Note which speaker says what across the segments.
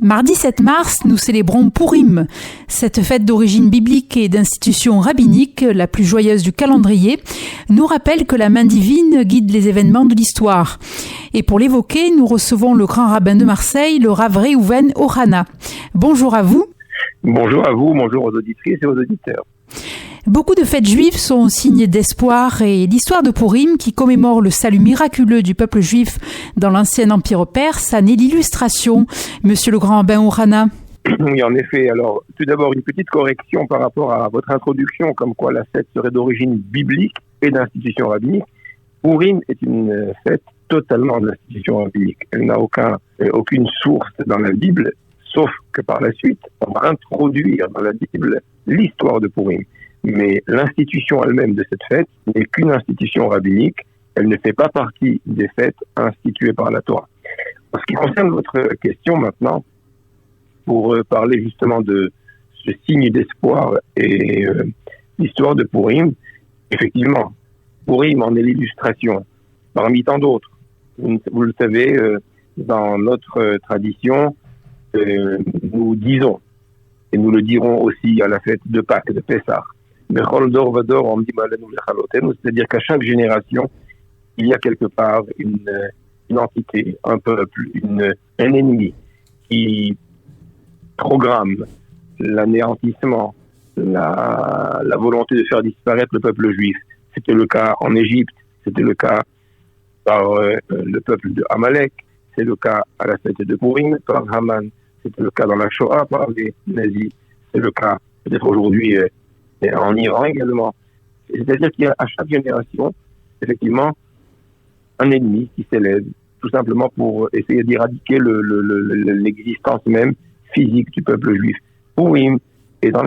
Speaker 1: Mardi 7 mars, nous célébrons Pourim. Cette fête d'origine biblique et d'institution rabbinique, la plus joyeuse du calendrier, nous rappelle que la main divine guide les événements de l'histoire. Et pour l'évoquer, nous recevons le grand rabbin de Marseille, le Rav Reuven Ohana. Bonjour à vous.
Speaker 2: Bonjour à vous, bonjour aux auditrices et aux auditeurs.
Speaker 1: Beaucoup de fêtes juives sont signes d'espoir et l'histoire de Pourim, qui commémore le salut miraculeux du peuple juif dans l'ancien empire perse, en est l'illustration. Monsieur le grand rabbin Ohana.
Speaker 2: Oui, en effet. Alors, tout d'abord, une petite correction par rapport à votre introduction, comme quoi la fête serait d'origine biblique et d'institution rabbinique. Pourim est une fête totalement d'institution rabbinique. Elle n'a aucune source dans la Bible, sauf que par la suite, on va introduire dans la Bible l'histoire de Pourim. Mais l'institution elle-même de cette fête n'est qu'une institution rabbinique. Elle ne fait pas partie des fêtes instituées par la Torah. En ce qui concerne votre question maintenant, pour parler justement de ce signe d'espoir et l'histoire de Pourim, effectivement, Pourim en est l'illustration, parmi tant d'autres. Vous le savez, dans notre tradition, nous disons, et nous le dirons aussi à la fête de Pâques, de Pessah, c'est-à-dire qu'à chaque génération, il y a quelque part une entité, un peuple, un ennemi qui programme l'anéantissement, la volonté de faire disparaître le peuple juif. C'était le cas en Égypte, c'était le cas par le peuple de Amalek, c'est le cas à la fête de Pourim par Haman, c'était le cas dans la Shoah par les nazis, c'est le cas peut-être aujourd'hui en Iran également. C'est-à-dire qu'il y a à chaque génération, effectivement, un ennemi qui s'élève, tout simplement pour essayer d'éradiquer l'existence même physique du peuple juif. Pourim est en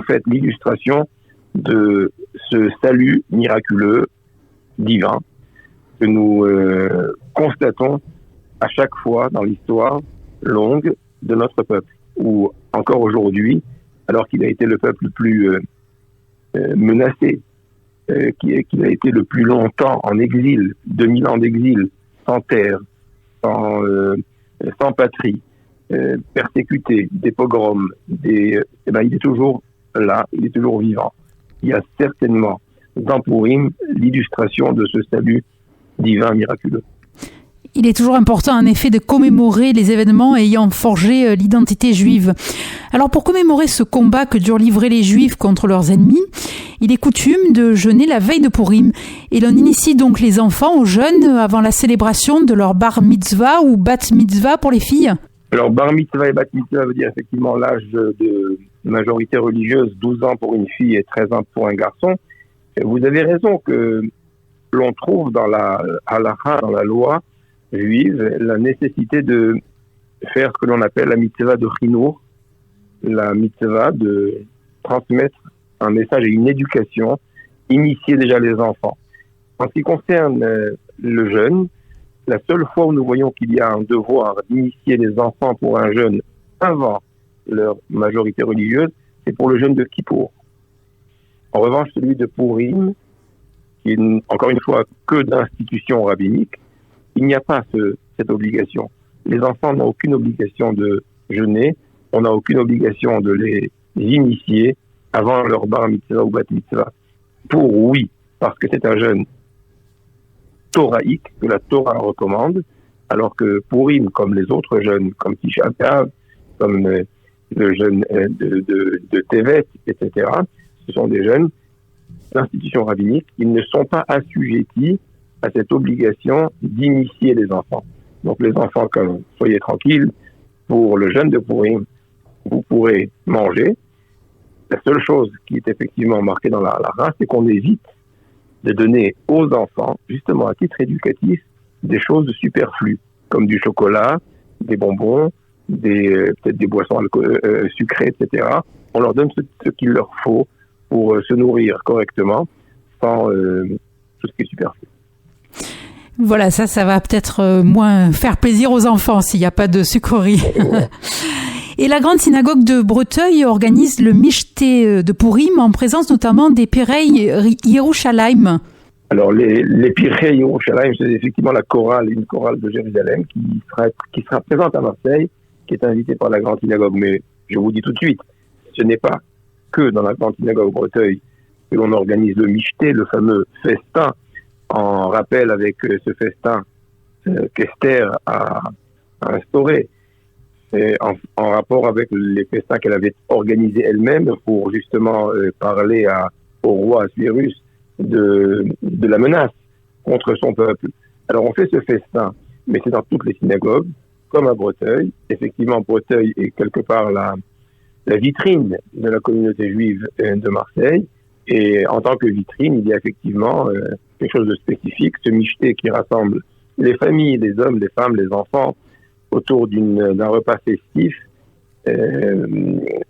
Speaker 2: fait l'illustration de ce salut miraculeux, divin, que nous constatons à chaque fois dans l'histoire longue de notre peuple, ou encore aujourd'hui, alors qu'il a été le peuple le plus menacé, qu'il a été le plus longtemps en exil, 2000 ans d'exil, sans terre, sans patrie, persécuté, des pogroms, il est toujours là, il est toujours vivant. Il y a certainement dans Pourim l'illustration de ce salut divin miraculeux.
Speaker 1: Il est toujours important, en effet, de commémorer les événements ayant forgé l'identité juive. Alors, pour commémorer ce combat que durent livrer les Juifs contre leurs ennemis, il est coutume de jeûner la veille de Pourim. Et l'on initie donc les enfants au jeûne avant la célébration de leur bar mitzvah ou bat mitzvah pour les filles.
Speaker 2: Alors, bar mitzvah et bat mitzvah veut dire effectivement l'âge de majorité religieuse, 12 ans pour une fille et 13 ans pour un garçon. Vous avez raison que l'on trouve dans la halakha, dans la loi juive, la nécessité de faire ce que l'on appelle la mitzvah de chinour, la mitzvah de transmettre un message et une éducation, initier déjà les enfants. En ce qui concerne le jeûne, la seule fois où nous voyons qu'il y a un devoir d'initier les enfants pour un jeûne avant leur majorité religieuse, c'est pour le jeûne de Kippour. En revanche, celui de Pourim, qui est encore une fois que d'institution rabbinique, il n'y a pas cette obligation. Les enfants n'ont aucune obligation de jeûner, on n'a aucune obligation de les initier avant leur bar mitzvah ou bat mitzvah. Oui, parce que c'est un jeûne toraïque que la Torah recommande, alors que Pourim, comme les autres jeûnes, comme Tisha B'Av, comme le jeûne de Tevet, etc., ce sont des jeûnes d'institution rabbinique, ils ne sont pas assujettis à cette obligation d'initier les enfants. Donc les enfants, soyez tranquilles, pour le jeûne de Pourim, vous pourrez manger. La seule chose qui est effectivement marquée dans la halakha, c'est qu'on évite de donner aux enfants, justement à titre éducatif, des choses superflues, comme du chocolat, des bonbons, peut-être des boissons sucrées, etc. On leur donne ce qu'il leur faut pour se nourrir correctement, sans tout ce qui est superflu.
Speaker 1: Voilà, ça va peut-être moins faire plaisir aux enfants s'il n'y a pas de sucreries. Et la grande synagogue de Breteuil organise le Michté de Pourim en présence notamment des Pirei Yerushalayim.
Speaker 2: Alors les Pirei Yerushalayim, c'est effectivement une chorale de Jérusalem qui sera présente à Marseille qui est invité par la Grande Synagogue. Mais je vous dis tout de suite, ce n'est pas que dans la Grande Synagogue Breteuil que l'on organise le michté, le fameux festin, en rappel avec ce festin qu'Esther a instauré, en rapport avec les festins qu'elle avait organisés elle-même pour justement parler au roi Assuérus de la menace contre son peuple. Alors on fait ce festin, mais c'est dans toutes les synagogues, comme à Breteuil. Effectivement, Breteuil est quelque part la vitrine de la communauté juive de Marseille. Et en tant que vitrine, il y a effectivement quelque chose de spécifique, ce michté qui rassemble les familles, les hommes, les femmes, les enfants, autour d'un repas festif,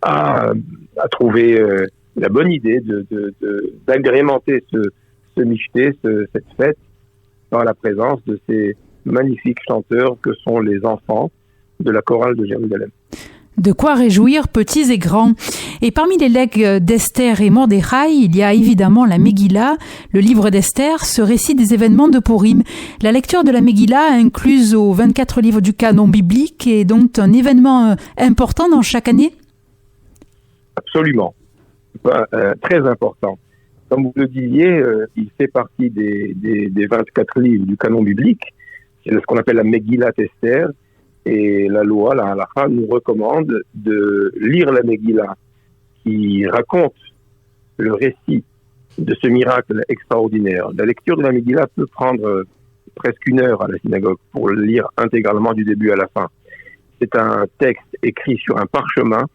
Speaker 2: a trouvé la bonne idée d'agrémenter ce michté, cette fête, par la présence de ces magnifiques chanteurs que sont les enfants de la chorale de Jérusalem.
Speaker 1: De quoi réjouir petits et grands. Et parmi les legs d'Esther et Mordechai, il y a évidemment la Megillah, le livre d'Esther, ce récit des événements de Purim. La lecture de la Megillah, incluse aux 24 livres du canon biblique, est donc un événement important dans chaque année ?
Speaker 2: Absolument. Très important. Comme vous le disiez, il fait partie des 24 livres du canon biblique. C'est ce qu'on appelle la Megillat Esther. Et la loi, la halakha, nous recommande de lire la Megillah qui raconte le récit de ce miracle extraordinaire. La lecture de la Megillah peut prendre presque 1 heure à la synagogue pour le lire intégralement du début à la fin. C'est un texte écrit sur un parchemin,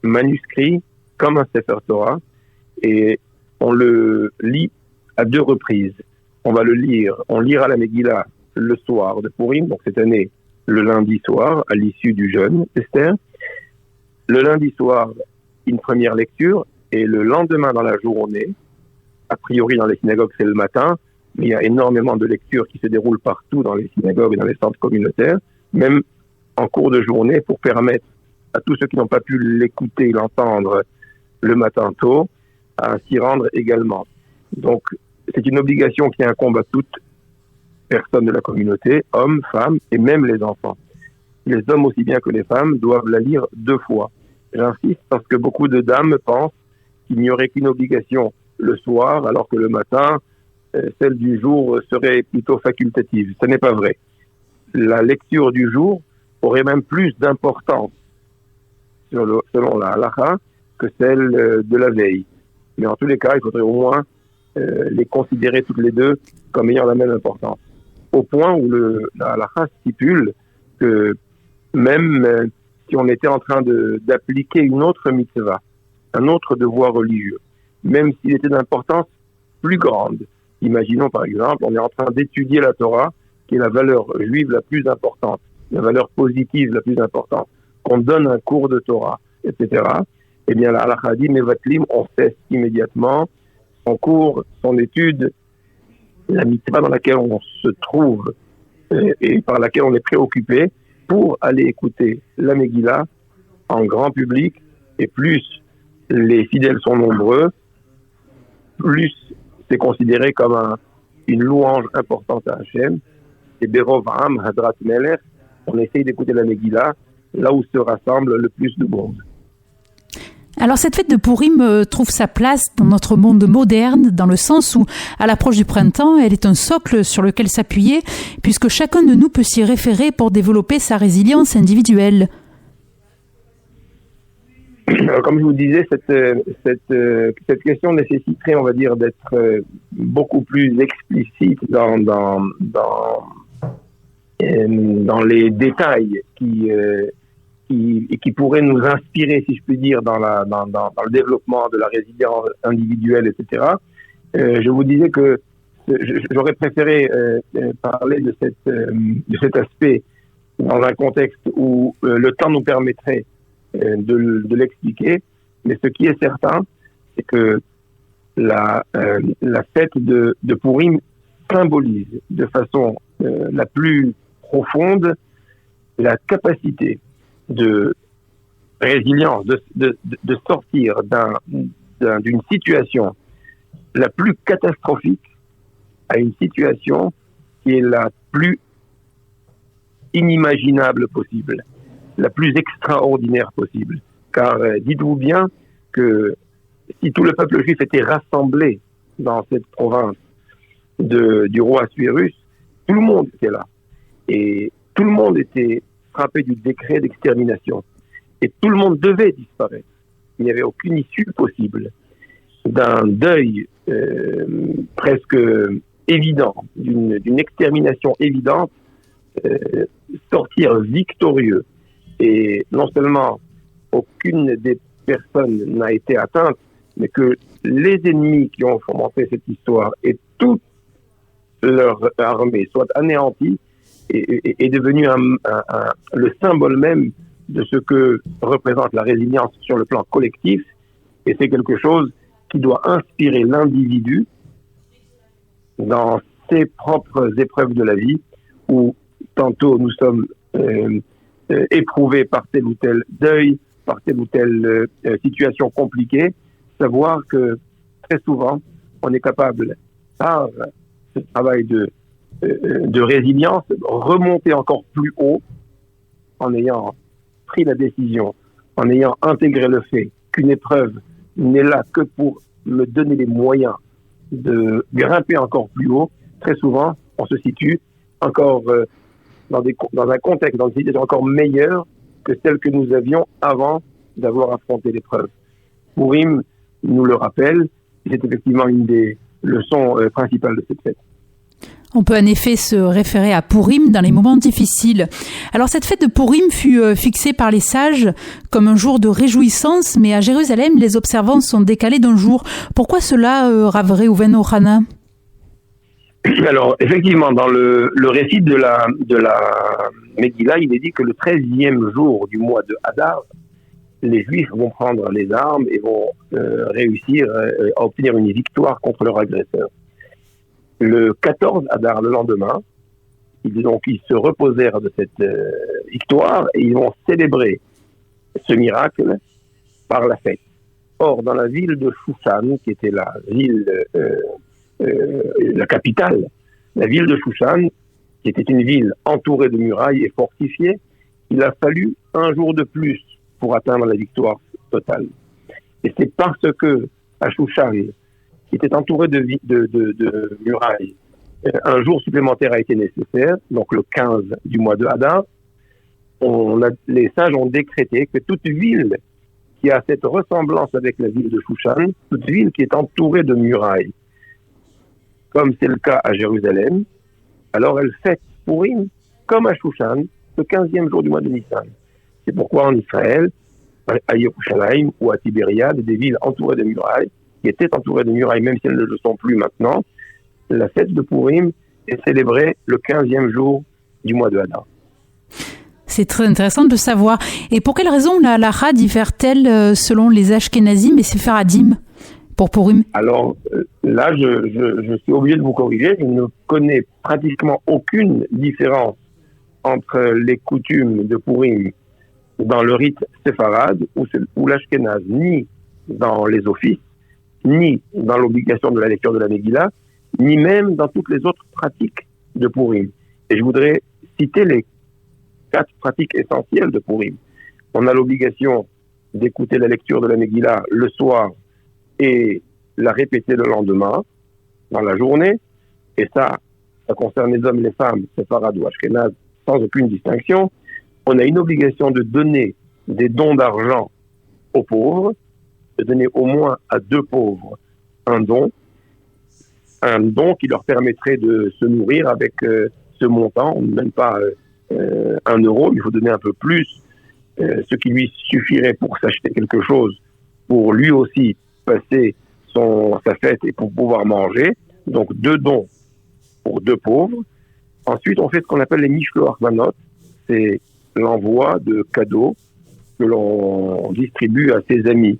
Speaker 2: manuscrit comme un Sefer Torah, et on le lit à 2 reprises. On lira la Megillah le soir de Purim, donc cette année, le lundi soir, à l'issue du jeûne, Esther. Le lundi soir, une première lecture, et le lendemain dans la journée, a priori dans les synagogues c'est le matin, mais il y a énormément de lectures qui se déroulent partout dans les synagogues et dans les centres communautaires, même en cours de journée, pour permettre à tous ceux qui n'ont pas pu l'écouter, l'entendre le matin tôt, à s'y rendre également. Donc, c'est une obligation qui incombe à toutes personnes de la communauté, hommes, femmes et même les enfants. Les hommes aussi bien que les femmes doivent la lire 2 fois. J'insiste parce que beaucoup de dames pensent qu'il n'y aurait qu'une obligation le soir, alors que le matin, celle du jour serait plutôt facultative. Ce n'est pas vrai. La lecture du jour aurait même plus d'importance selon la halakha que celle de la veille. Mais en tous les cas, il faudrait au moins les considérer toutes les 2 comme ayant la même importance. Au point où la halakha stipule que même si on était en train d'appliquer une autre mitzvah, un autre devoir religieux, même s'il était d'importance plus grande, imaginons par exemple, on est en train d'étudier la Torah, qui est la valeur juive la plus importante, la valeur positive la plus importante, qu'on donne un cours de Torah, etc., eh bien la halakha dit, mevatlim, on cesse immédiatement son cours, son étude, la mitzvah dans laquelle on se trouve et par laquelle on est préoccupé pour aller écouter la Megillah en grand public, et plus les fidèles sont nombreux, plus c'est considéré comme une louange importante à Hachem. Et Berov Am, Hadrat Melech, on essaye d'écouter la Megillah là où se rassemble le plus de monde.
Speaker 1: Alors cette fête de Purim trouve sa place dans notre monde moderne, dans le sens où, à l'approche du printemps, elle est un socle sur lequel s'appuyer, puisque chacun de nous peut s'y référer pour développer sa résilience individuelle.
Speaker 2: Alors, comme je vous disais, cette question nécessiterait, on va dire, d'être beaucoup plus explicite dans les détails qui pourraient nous inspirer, si je puis dire, dans le développement de la résilience individuelle, etc. Je vous disais que j'aurais préféré parler de cet aspect dans un contexte où le temps nous permettrait de l'expliquer, mais ce qui est certain, c'est que la fête de Purim symbolise de façon la plus profonde la capacité de résilience, de sortir d'une situation la plus catastrophique à une situation qui est la plus inimaginable possible. la plus extraordinaire possible. Car dites-vous bien que si tout le peuple juif était rassemblé dans cette province du roi Assuérus, tout le monde était là. Et tout le monde était frappé du décret d'extermination. Et tout le monde devait disparaître. Il n'y avait aucune issue possible. D'un deuil presque évident, d'une extermination évidente, sortir victorieux. Et non seulement aucune des personnes n'a été atteinte, mais que les ennemis qui ont fomenté cette histoire et toute leur armée soient anéantis est devenu le symbole même de ce que représente la résilience sur le plan collectif. Et c'est quelque chose qui doit inspirer l'individu dans ses propres épreuves de la vie, où tantôt nous sommes éprouvés par tel ou tel deuil, par telle ou telle situation compliquée, savoir que très souvent, on est capable, par ce travail de résilience, remonter encore plus haut en ayant pris la décision, en ayant intégré le fait qu'une épreuve n'est là que pour me donner les moyens de grimper encore plus haut. Très souvent, on se situe encore dans un contexte, dans une situation encore meilleure que celle que nous avions avant d'avoir affronté l'épreuve. Purim nous le rappelle, et c'est effectivement une des leçons principales de cette fête.
Speaker 1: On peut en effet se référer à Purim dans les moments difficiles. Alors cette fête de Purim fut fixée par les sages comme un jour de réjouissance, mais à Jérusalem, les observances sont décalées d'un jour. Pourquoi cela, Rav Reuven Ohana ?
Speaker 2: Alors effectivement, dans le récit de la Megillah, il est dit que le 13e jour du mois de Hadar, les Juifs vont prendre les armes et vont réussir à obtenir une victoire contre leur agresseur. Le 14 Hadar, le lendemain, ils se reposèrent de cette victoire et ils vont célébrer ce miracle par la fête. Or, dans la ville de Shushan, qui était la ville, la capitale, la ville de Shushan, qui était une ville entourée de murailles et fortifiée, il a fallu un jour de plus pour atteindre la victoire totale. Et c'est parce que à Shushan, qui était entouré de murailles, un jour supplémentaire a été nécessaire, donc le 15 du mois de Hadar. Les sages ont décrété que toute ville qui a cette ressemblance avec la ville de Shushan, toute ville qui est entourée de murailles, comme c'est le cas à Jérusalem, alors elle fête Purim comme à Shushan, le 15e jour du mois de Nissan. C'est pourquoi en Israël, à Yerushalayim ou à Tibériade, des villes entourées de murailles, qui étaient entourées de murailles, même si elles ne le sont plus maintenant, la fête de Purim est célébrée le 15e jour du mois de Hadar.
Speaker 1: C'est très intéressant de savoir. Et pour quelle raison la halacha diffère-t-elle selon les Ashkénazim et Séfaradim pour Purim ?
Speaker 2: Alors là, je suis obligé de vous corriger. Je ne connais pratiquement aucune différence entre les coutumes de Purim dans le rite séfarade ou l'ashkénaze, ni dans les offices, ni dans l'obligation de la lecture de la Megillah, ni même dans toutes les autres pratiques de Purim. Et je voudrais citer les 4 pratiques essentielles de Purim. On a l'obligation d'écouter la lecture de la Megillah le soir et la répéter le lendemain, dans la journée. Et ça concerne les hommes et les femmes, séfarades ou ashkénazes, sans aucune distinction. On a une obligation de donner des dons d'argent aux pauvres, de donner au moins à 2 pauvres un don qui leur permettrait de se nourrir avec ce montant, même pas 1 euro, il faut donner un peu plus, ce qui lui suffirait pour s'acheter quelque chose, pour lui aussi passer sa fête et pour pouvoir manger. Donc 2 dons pour 2 pauvres. Ensuite, on fait ce qu'on appelle les mishloach manot, c'est l'envoi de cadeaux que l'on distribue à ses amis,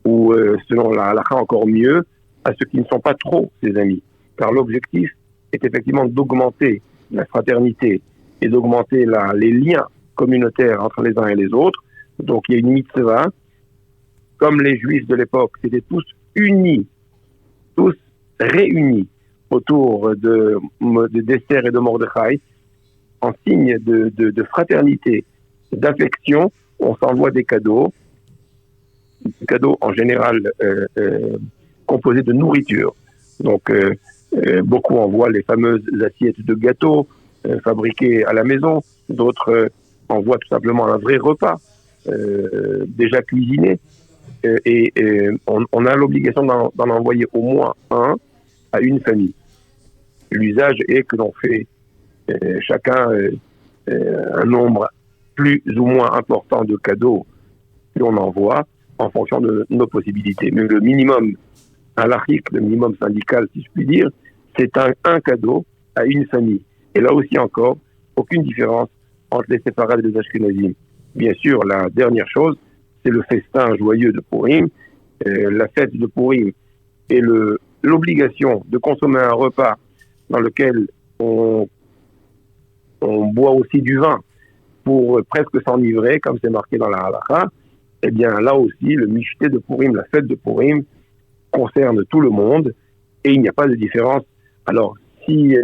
Speaker 2: ou selon la halakha encore mieux, à ceux qui ne sont pas trop ses amis. Car l'objectif est effectivement d'augmenter la fraternité et d'augmenter les liens communautaires entre les uns et les autres. Donc il y a une mitzvah, comme les Juifs de l'époque, c'était tous unis, tous réunis autour d'Esther et de Mordechai, en signe de fraternité d'affection, on s'envoie des cadeaux en général composés de nourriture. Donc, beaucoup envoient les fameuses assiettes de gâteaux fabriquées à la maison, d'autres envoient tout simplement un vrai repas déjà cuisiné, et on a l'obligation d'en envoyer au moins un à une famille. L'usage est que l'on fait chacun un nombre plus ou moins important de cadeaux que l'on envoie en fonction de nos possibilités. Mais le minimum halachique, le minimum syndical, si je puis dire, c'est un cadeau à une famille. Et là aussi encore, aucune différence entre les séfarades et les ashkénazim. Bien sûr, la dernière chose, c'est le festin joyeux de Purim, la fête de Purim et l'obligation de consommer un repas dans lequel on boit aussi du vin pour presque s'enivrer, comme c'est marqué dans la halakha. Eh bien, là aussi, le michté de Purim, la fête de Purim, concerne tout le monde et il n'y a pas de différence. Alors, si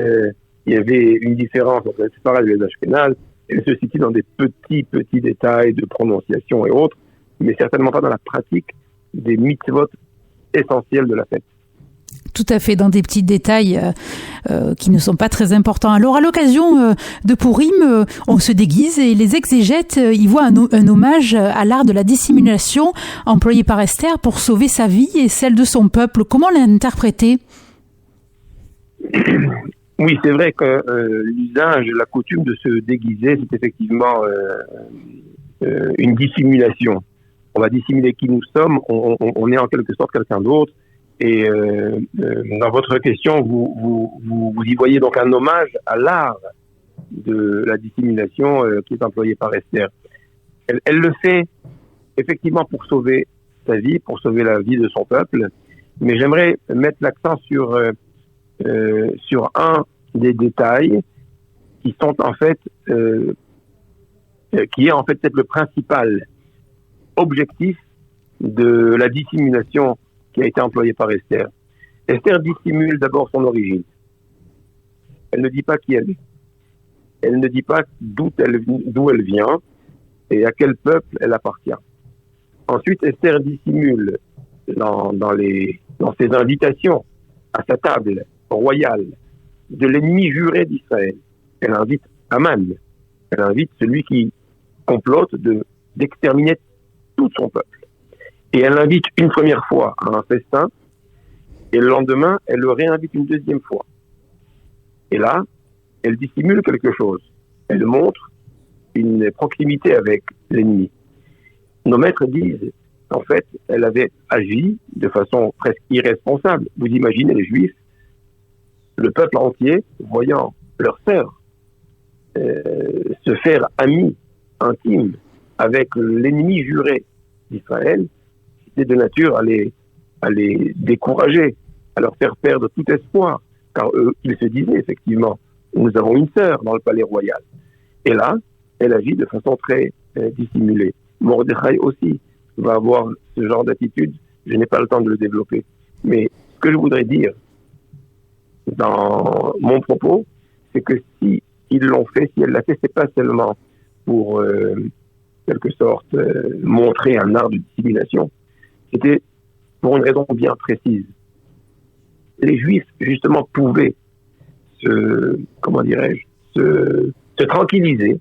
Speaker 2: il y avait une différence entre les séfarades et les ashkénazes, elle se situe dans des petits détails de prononciation et autres, mais certainement pas dans la pratique des mitzvot essentiels de la fête.
Speaker 1: Tout à fait, dans des petits détails qui ne sont pas très importants. Alors, à l'occasion de Purim, on se déguise et les exégètes y voient un hommage à l'art de la dissimulation employé par Esther pour sauver sa vie et celle de son peuple. Comment l'interpréter ?
Speaker 2: Oui, c'est vrai que l'usage, la coutume de se déguiser, c'est effectivement une dissimulation. On va dissimuler qui nous sommes, on est en quelque sorte quelqu'un d'autre. Et dans votre question, vous y voyez donc un hommage à l'art de la dissimulation qui est employé par Esther. Elle le fait effectivement pour sauver sa vie, pour sauver la vie de son peuple, mais j'aimerais mettre l'accent sur un des détails qui sont en fait qui est en fait peut-être le principal objectif de la dissimulation qui a été employée par Esther. Esther dissimule d'abord son origine. Elle ne dit pas qui elle est. Elle ne dit pas d'où elle vient et à quel peuple elle appartient. Ensuite, Esther dissimule dans ses invitations à sa table royale de l'ennemi juré d'Israël. Elle invite Aman. Elle invite celui qui complote d'exterminer tout son peuple. Et elle l'invite une première fois à un festin, et le lendemain, elle le réinvite une deuxième fois. Et là, elle dissimule quelque chose. Elle montre une proximité avec l'ennemi. Nos maîtres disent, en fait, elle avait agi de façon presque irresponsable. Vous imaginez les Juifs, le peuple entier, voyant leur sœur se faire amie, intime, avec l'ennemi juré d'Israël, c'était de nature à les décourager, à leur faire perdre tout espoir, car eux, ils se disaient effectivement, nous avons une sœur dans le palais royal. Et là, elle agit de façon très dissimulée. Mordechai aussi va avoir ce genre d'attitude, je n'ai pas le temps de le développer. Mais ce que je voudrais dire dans mon propos, c'est que si ils l'ont fait, si elle l'a fait, c'est pas seulement pour quelque sorte montrer un art de dissimulation, c'était pour une raison bien précise. Les Juifs, justement, pouvaient se tranquilliser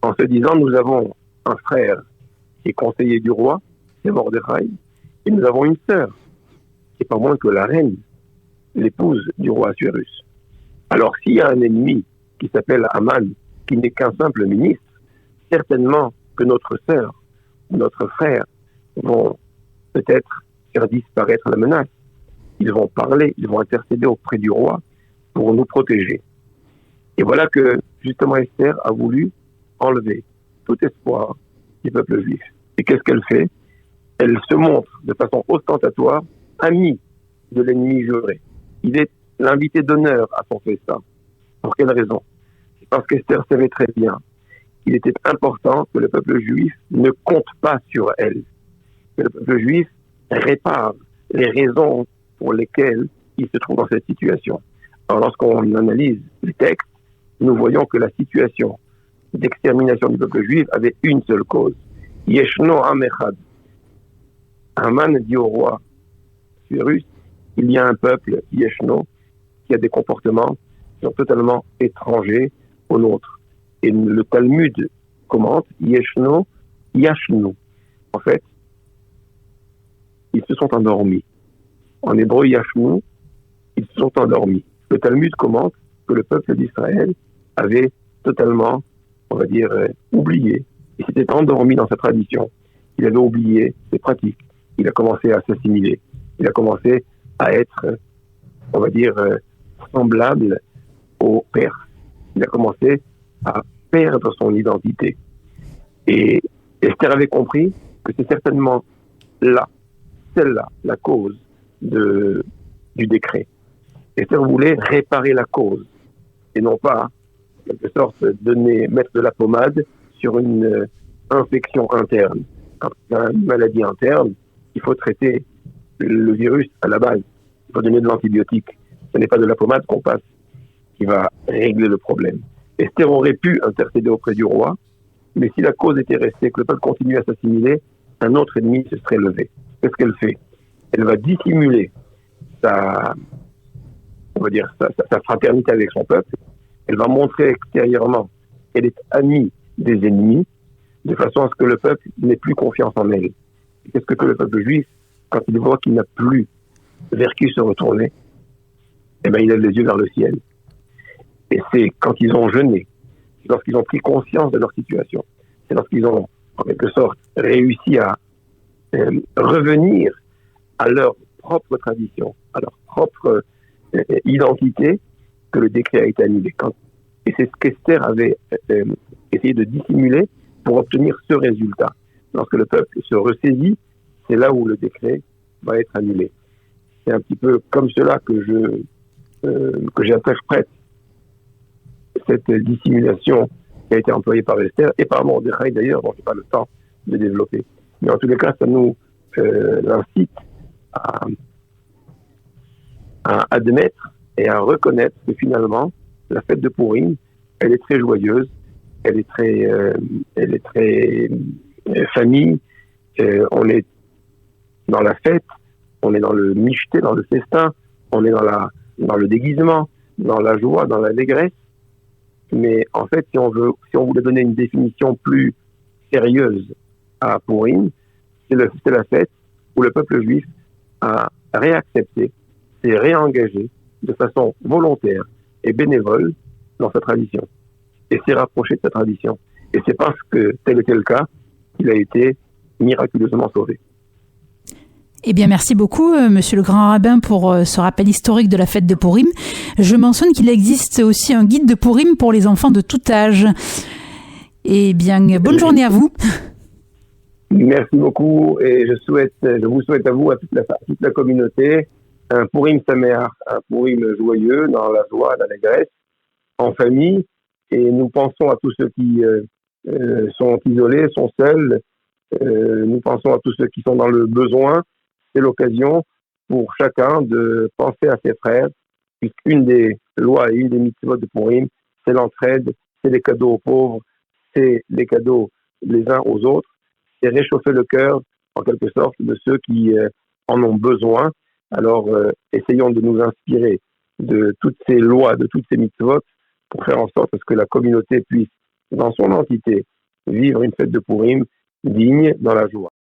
Speaker 2: en se disant, nous avons un frère qui est conseiller du roi, c'est Mordechai, et nous avons une sœur, qui n'est pas moins que la reine, l'épouse du roi Assuérus. Alors, s'il y a un ennemi qui s'appelle Aman, qui n'est qu'un simple ministre, certainement que notre sœur ou notre frère vont peut-être faire disparaître la menace. Ils vont parler, ils vont intercéder auprès du roi pour nous protéger. Et voilà que, justement, Esther a voulu enlever tout espoir du peuple juif. Et qu'est-ce qu'elle fait ? Elle se montre de façon ostentatoire amie de l'ennemi juré. Il est l'invité d'honneur à son festin. Pour quelle raison ? C'est parce qu'Esther savait très bien qu'il était important que le peuple juif ne compte pas sur elle. Que le peuple juif répare les raisons pour lesquelles il se trouve dans cette situation. Alors lorsqu'on analyse les textes, nous voyons que la situation d'extermination du peuple juif avait une seule cause. Yeshno Am Echad. Haman dit au roi Cyrus, il y a un peuple, Yeshno, qui a des comportements qui sont totalement étrangers aux nôtres. Et le Talmud commente Yeshno, Yashnu. En fait, ils se sont endormis. En hébreu, Yashnu, ils se sont endormis. Le Talmud commente que le peuple d'Israël avait totalement, on va dire, oublié. Il s'était endormi dans sa tradition. Il avait oublié ses pratiques. Il a commencé à s'assimiler. Il a commencé à être, on va dire, semblable aux Perses. Il a commencé à perdre son identité. Et Esther avait compris que c'est certainement là, celle-là, la cause du décret. Esther voulait réparer la cause et non pas, en quelque sorte, mettre de la pommade sur une infection interne. Quand il y a une maladie interne, il faut traiter le virus à la base. Il faut donner de l'antibiotique. Ce n'est pas de la pommade qu'on passe qui va régler le problème. Esther aurait pu intercéder auprès du roi, mais si la cause était restée, que le peuple continuait à s'assimiler, un autre ennemi se serait levé. Qu'est-ce qu'elle fait? Elle va dissimuler sa fraternité avec son peuple. Elle va montrer extérieurement qu'elle est amie des ennemis, de façon à ce que le peuple n'ait plus confiance en elle. Et qu'est-ce que le peuple juif, quand il voit qu'il n'a plus vers qui se retourner, eh bien, il lève les yeux vers le ciel. Et c'est quand ils ont jeûné, c'est lorsqu'ils ont pris conscience de leur situation, c'est lorsqu'ils ont, en quelque sorte, réussi à revenir à leur propre tradition, à leur propre identité, que le décret a été annulé. Et c'est ce qu'Esther avait essayé de dissimuler pour obtenir ce résultat. Lorsque le peuple se ressaisit, c'est là où le décret va être annulé. C'est un petit peu comme cela que j'interprète cette dissimulation qui a été employée par Esther et par Mordechai d'ailleurs, dont je n'ai pas le temps de développer. Mais en tous les cas, ça nous incite à admettre et à reconnaître que finalement, la fête de Pourim, elle est très joyeuse, elle est très famille, on est dans la fête, on est dans le micheté, dans le festin, on est dans le déguisement, dans la joie, dans l'allégresse. Mais en fait, si on voulait donner une définition plus sérieuse à Pourim, c'est la fête où le peuple juif a réaccepté, s'est réengagé de façon volontaire et bénévole dans sa tradition et s'est rapproché de sa tradition. Et c'est parce que tel était le cas qu'il a été miraculeusement sauvé.
Speaker 1: Eh bien, merci beaucoup, monsieur le grand rabbin, pour ce rappel historique de la fête de Pourim. Je mentionne qu'il existe aussi un guide de Pourim pour les enfants de tout âge. Eh bien, bonne journée à vous.
Speaker 2: Merci beaucoup et je vous souhaite à vous, à toute la communauté, un Pourim Sameach, un Pourim joyeux, dans la joie, l'allégresse, en famille. Et nous pensons à tous ceux qui sont isolés, sont seuls. Nous pensons à tous ceux qui sont dans le besoin. C'est l'occasion pour chacun de penser à ses frères, puisqu'une des lois et une des mitzvot de Pourim, c'est l'entraide, c'est les cadeaux aux pauvres, c'est les cadeaux les uns aux autres, c'est réchauffer le cœur, en quelque sorte, de ceux qui en ont besoin. Alors, essayons de nous inspirer de toutes ces lois, de toutes ces mitzvot, pour faire en sorte que la communauté puisse, dans son entité, vivre une fête de Pourim digne dans la joie.